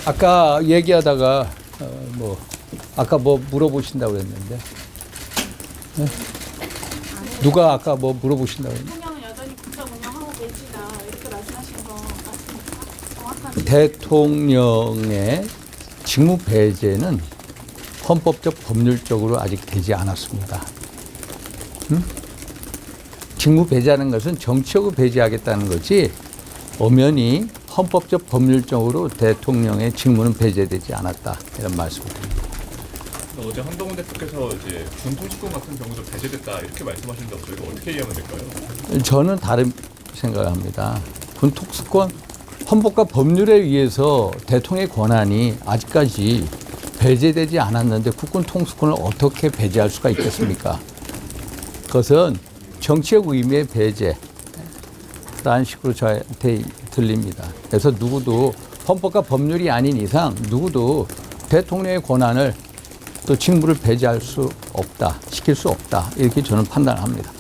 아까 얘기하다가 아까 뭐 물어보신다고 그랬는데 네? 누가 아까 뭐 물어보신다고 했는데 대통령은 여전히 국정 운영하고 계시다 이렇게 말씀하신 거 맞습니까? 정확한 대통령의 직무 배제는 헌법적 법률적으로 아직 되지 않았습니다. 직무 배제하는 것은 정치적으로 배제하겠다는 거지 엄연히 헌법적 법률적으로 대통령의 직무는 배제되지 않았다 이런 말씀을 드립니다. 어제 한동훈 대표께서 이제 군통수권 같은 경우도 배제됐다 이렇게 말씀하시는데 저희가 어떻게 이해하면 될까요? 저는 다른 생각을 합니다. 군통수권 헌법과 법률에 의해서 대통령의 권한이 아직까지 배제되지 않았는데 국군 통수권을 어떻게 배제할 수가 있겠습니까? 그것은 정치적 의미의 배제라는 식으로 저한테 들립니다. 그래서 누구도 헌법과 법률이 아닌 이상 누구도 대통령의 권한을 또 직무를 배제할 수 없다, 시킬 수 없다 이렇게 저는 판단을 합니다.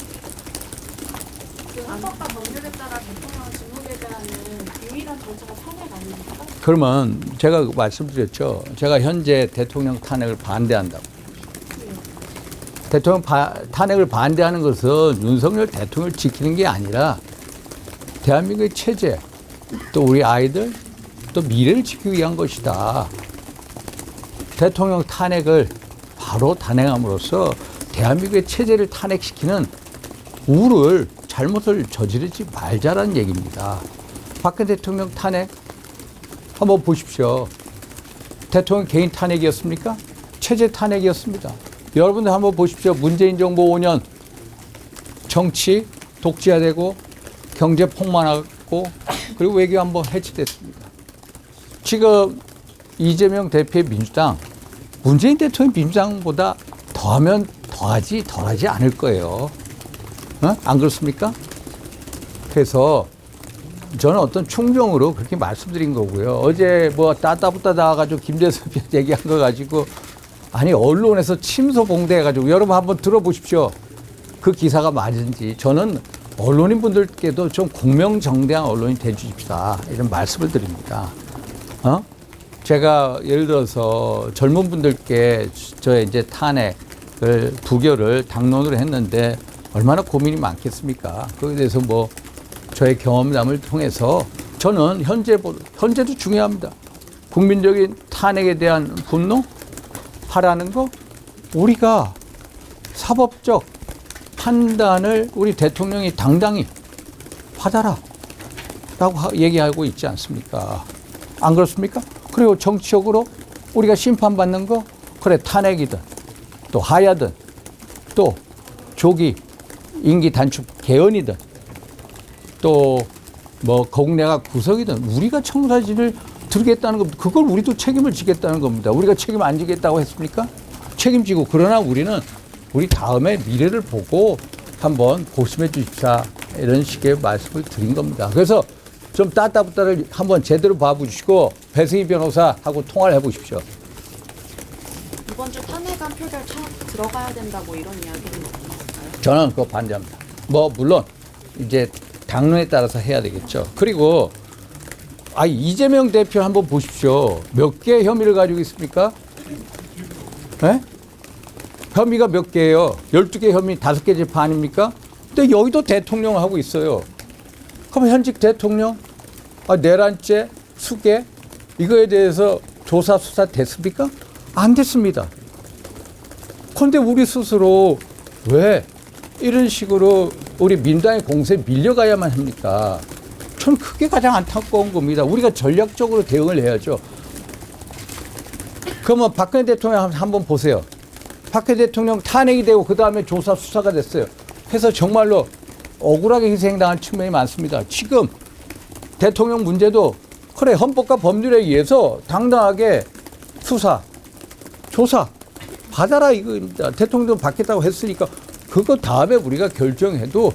그 헌법과 법률에 따라 대통령 직무 배제하는 유일한 절차가 탄핵 아닙니까? 그러면 제가 말씀드렸죠. 제가 현재 대통령 탄핵을 반대한다고. 대통령 탄핵을 반대하는 것은 윤석열 대통령을 지키는 게 아니라 대한민국의 체제, 또 우리 아이들, 또 미래를 지키기 위한 것이다. 대통령 탄핵을 바로 단행함으로써 대한민국의 체제를 탄핵시키는 우를 잘못을 저지르지 말자라는 얘기입니다. 박근혜 대통령 탄핵 한번 보십시오. 대통령 개인 탄핵이었습니까? 체제 탄핵이었습니다. 여러분들 한번 보십시오. 문재인 정부 5년 정치 독재화되고 경제 폭망하고 그리고 외교 한번 해치됐습니다. 지금 이재명 대표의 민주당 문재인 대통령 민주당보다 더하면 더하지 덜하지 않을 거예요. 안 그렇습니까? 그래서 저는 어떤 충정으로 그렇게 말씀드린 거고요. 어제 뭐 따따붙다 나와가지고 김대섭 얘기한 거 가지고 아니 언론에서 침소 봉대해가지고 여러분 한번 들어보십시오. 그 기사가 맞은지. 저는 언론인분들께도 좀 공명정대한 언론이 돼주십시다 이런 말씀을 드립니다. 제가 예를 들어서 젊은 분들께 저의 이제 탄핵을 부결을 당론으로 했는데 얼마나 고민이 많겠습니까? 거기에 대해서 뭐 저의 경험담을 통해서 저는 현재도 중요합니다. 국민적인 탄핵에 대한 분노, 하라는 거 우리가 사법적 판단을 우리 대통령이 당당히 받아라 라고 얘기하고 있지 않습니까? 안 그렇습니까? 그리고 정치적으로 우리가 심판받는 거 그래 탄핵이든 또 하야든 또 조기 임기 단축 개헌이든 또 뭐 국내가 구속이든 우리가 청사진을 들겠다는 겁니다. 그걸 우리도 책임을 지겠다는 겁니다. 우리가 책임 안 지겠다고 했습니까? 책임지고 그러나 우리는 우리 다음에 미래를 보고 한번 고심해 주십사 이런 식의 말씀을 드린 겁니다. 그래서 좀 따따붙다를 한번 제대로 봐보시고 배승희 변호사하고 통화를 해보십시오. 이번 주 탄핵안 표결 들어가야 된다 뭐 이런 이야기는 없나요? 저는 그거 반대합니다. 뭐 물론 이제 당론에 따라서 해야 되겠죠. 그리고 이재명 대표 한번 보십시오. 몇 개의 혐의를 가지고 있습니까? 네? 혐의가 몇 개예요? 12개 혐의 5개 재판 아닙니까? 근데 여기도 대통령을 하고 있어요. 그럼 현직 대통령 내란죄, 수개 이거에 대해서 조사 수사 됐습니까? 안 됐습니다. 그런데 우리 스스로 왜 이런 식으로 우리 민주당의 공세에 밀려가야만 합니까? 전 그게 가장 안타까운 겁니다. 우리가 전략적으로 대응을 해야죠. 그러면 박근혜 대통령 한번 보세요. 박근혜 대통령 탄핵이 되고 그 다음에 조사 수사가 됐어요. 그래서 정말로 억울하게 희생당한 측면이 많습니다. 지금 대통령 문제도 그래 헌법과 법률에 의해서 당당하게 수사, 조사 받아라 이거입니다. 대통령도 받겠다고 했으니까 그거 다음에 우리가 결정해도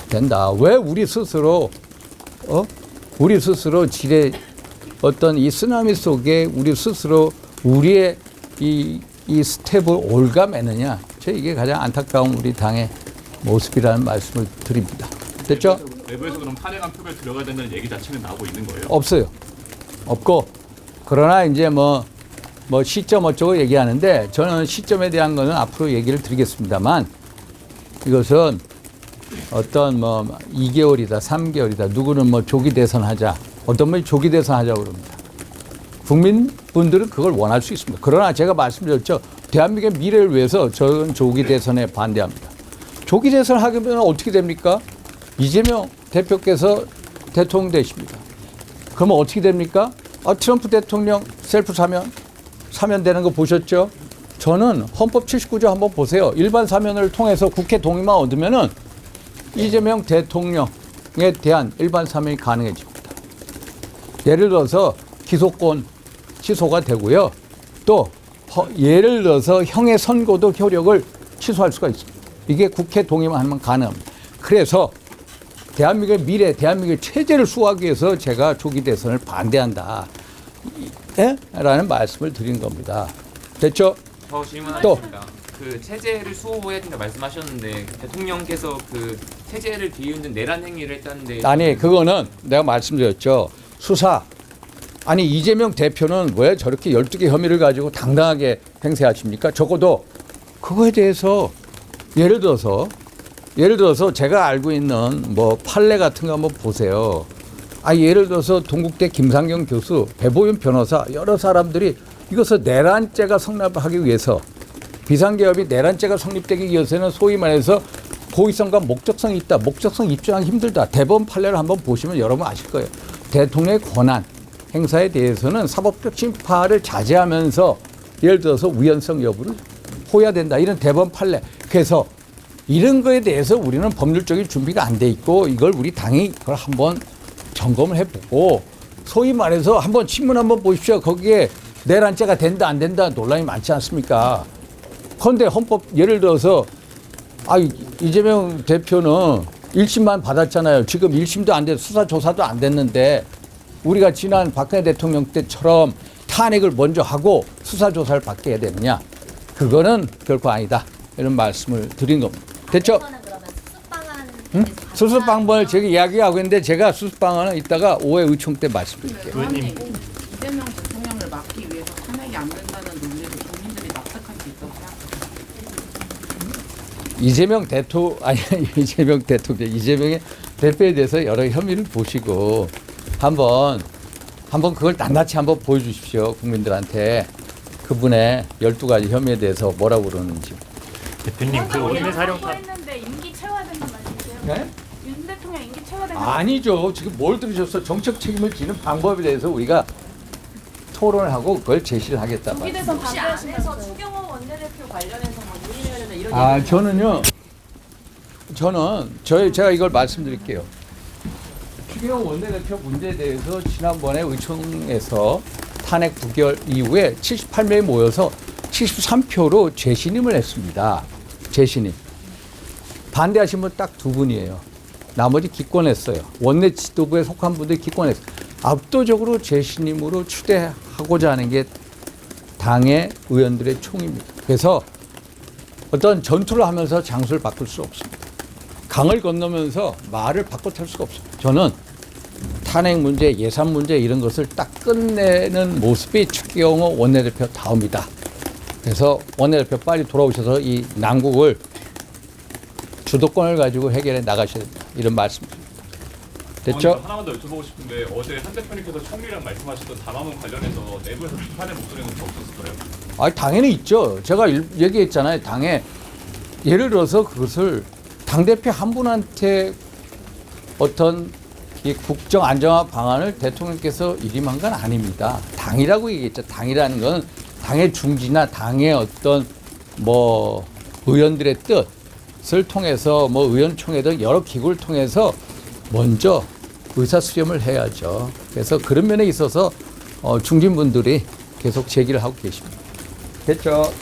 된다. 왜 우리 스스로 지뢰 어떤 이 쓰나미 속에 우리 스스로 우리의 이 스텝을 올가매느냐. 이게 가장 안타까운 우리 당의 모습이라는 말씀을 드립니다. 됐죠? 내부에서 그럼 탄핵안 표결 들어가야 된다는 얘기 자체는 나오고 있는 거예요? 없어요. 없고 그러나 이제 뭐 시점 어쩌고 얘기하는데 저는 시점에 대한 거는 앞으로 얘기를 드리겠습니다만 이것은 어떤 뭐 2개월이다, 3개월이다, 누구는 뭐 조기 대선하자, 어떤 분이 조기 대선하자고 그럽니다. 국민분들은 그걸 원할 수 있습니다. 그러나 제가 말씀드렸죠. 대한민국의 미래를 위해서 저는 조기 대선에 반대합니다. 조기 대선 하게 되면 어떻게 됩니까? 이재명 대표께서 대통령 되십니다. 그러면 어떻게 됩니까? 트럼프 대통령 셀프 사면 되는 거 보셨죠? 저는 헌법 79조 한번 보세요. 일반 사면을 통해서 국회 동의만 얻으면은 이재명 대통령에 대한 일반 사면이 가능해집니다. 예를 들어서 기소권 취소가 되고요. 또 예를 들어서 형의 선고도 효력을 취소할 수가 있습니다. 이게 국회 동의만 하면 가능합니다. 그래서 대한민국의 미래, 대한민국의 체제를 수호하기 위해서 제가 조기 대선을 반대한다. 라는 말씀을 드린 겁니다. 됐죠? 더 질문하겠습니다. 그 체제를 수호해야 된다 말씀하셨는데 대통령께서 그 체제를 뒤흔든 내란 행위를 했다는데 아니 그거는 내가 말씀드렸죠. 수사. 아니 이재명 대표는 왜 저렇게 12개 혐의를 가지고 당당하게 행세하십니까? 적어도 그거에 대해서 예를 들어서 제가 알고 있는 뭐 판례 같은 거 한번 보세요. 예를 들어서 동국대 김상경 교수, 배보윤 변호사 여러 사람들이 이것을 내란죄가 성립하기 위해서 비상계엄이 내란죄가 성립되기 위해서는 소위 말해서 고의성과 목적성이 있다. 목적성 입증하기 힘들다. 대법원 판례를 한번 보시면 여러분 아실 거예요. 대통령의 권한 행사에 대해서는 사법적 심판을 자제하면서 예를 들어서 우연성 여부를 호해야 된다. 이런 대법원 판례. 그래서 이런 거에 대해서 우리는 법률적인 준비가 안 돼 있고 이걸 우리 당이 그걸 한번 점검을 해보고 소위 말해서 한번 신문 한번 보십시오. 거기에 내란죄가 된다 안 된다 논란이 많지 않습니까? 그런데 헌법 예를 들어서 이재명 대표는 1심만 받았잖아요. 지금 1심도 안 돼서 수사 조사도 안 됐는데 우리가 지난 박근혜 대통령 때처럼 탄핵을 먼저 하고 수사 조사를 받게 해야 되느냐? 그거는 결코 아니다. 이런 말씀을 드린 겁니다. 됐죠? 수습 방법을 제가 이야기하고 있는데 제가 수습 방안은 이따가 오해 의총 때 말씀드릴게요. 의원님, 이재명 대통령을 막기 위해서 탄핵이 안 된다는 논리를 국민들이 납득할 수 있다고 생각하세요? 이재명의 대표에 대해서 여러 혐의를 보시고 한번 그걸 낱낱이 한번 보여주십시오. 국민들한테 그분의 12가지 혐의에 대해서 뭐라고 그러는지. 대표님 그 원내 사령탑 했는데 임기 채워야 된다는 말씀이세요? 네? 윤 대통령 임기 채워야 된다는 아니죠. 지금 뭘 들으셨어? 정책 책임을 지는 방법에 대해서 우리가 토론을 하고 그걸 제시를 하겠다. 조기 대선 혹시 안에서 반대하시면서 추경호 원내대표 관련해서 뭐 논의해야 된다 이런 저는 제가 이걸 말씀드릴게요. 추경호 원내대표 문제에 대해서 지난번에 의총에서 탄핵 부결 이후에 78명이 모여서 73표로 재신임을 했습니다. 재신임. 반대하신 분 딱 2분이에요. 나머지 기권했어요. 원내 지도부에 속한 분들이 기권했어요. 압도적으로 재신임으로 추대하고자 하는 게 당의 의원들의 총입니다. 그래서 어떤 전투를 하면서 장소를 바꿀 수 없습니다. 강을 건너면서 말을 바꿔 탈 수가 없습니다. 저는 탄핵 문제, 예산 문제 이런 것을 딱 끝내는 모습이 추경호 원내대표 다음이다. 그래서 원내대표 빨리 돌아오셔서 이 난국을 주도권을 가지고 해결해 나가셔야 된다. 이런 말씀입니다. 됐죠? 하나만 더 여쭤보고 싶은데 어제 한 대표님께서 총리랑 말씀하셨던 담화문 관련해서 내부에서 비판의 목소리는 없었을까요? 당연히 있죠. 제가 얘기했잖아요. 당에 예를 들어서 그것을 당대표 한 분한테 어떤 이 국정 안정화 방안을 대통령께서 일임한 건 아닙니다. 당이라고 얘기했죠. 당이라는 건 당의 중지나 당의 어떤 뭐 의원들의 뜻을 통해서 뭐 의원총회든 여러 기구를 통해서 먼저 의사수렴을 해야죠. 그래서 그런 면에 있어서 중진분들이 계속 제기를 하고 계십니다. 됐죠?